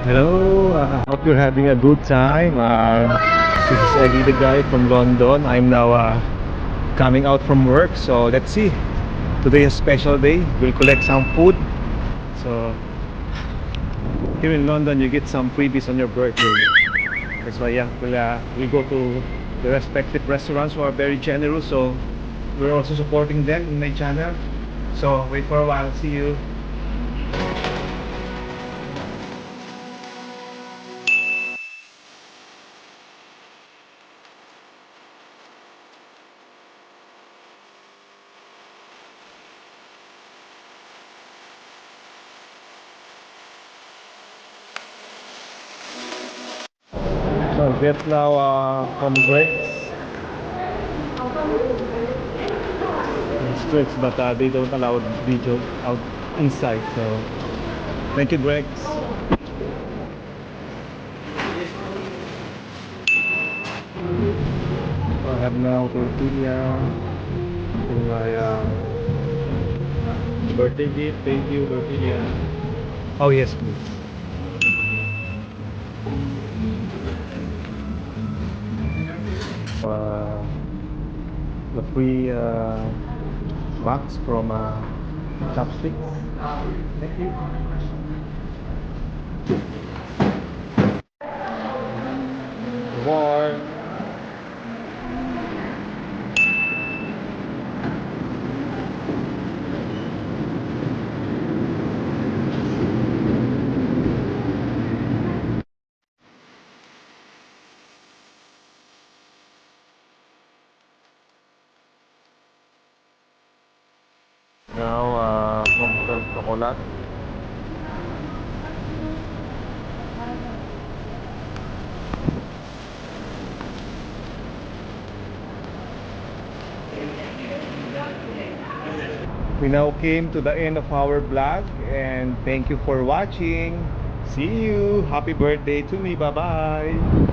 Hello, I hope you're having a good time. This is Eggy the guy from London. I'm now coming out from work, so let's see. Today is a special day. We'll collect some food. So here in London, you get some freebies on your birthday. That's why, yeah, we go to the respective restaurants who are very generous. So we're also supporting them in my channel. So wait for a while. See you. So get now from Greg's streets, but they don't allow video out inside. So thank you, Greg's. So I have now tortilla in my birthday gift. Thank you, tortilla. Oh yes, please. Uh, the free box from Chopsticks. Thank you. More. Now, from chocolate. We now came to the end of our vlog and thank you for watching. See you. Happy birthday to me. Bye bye.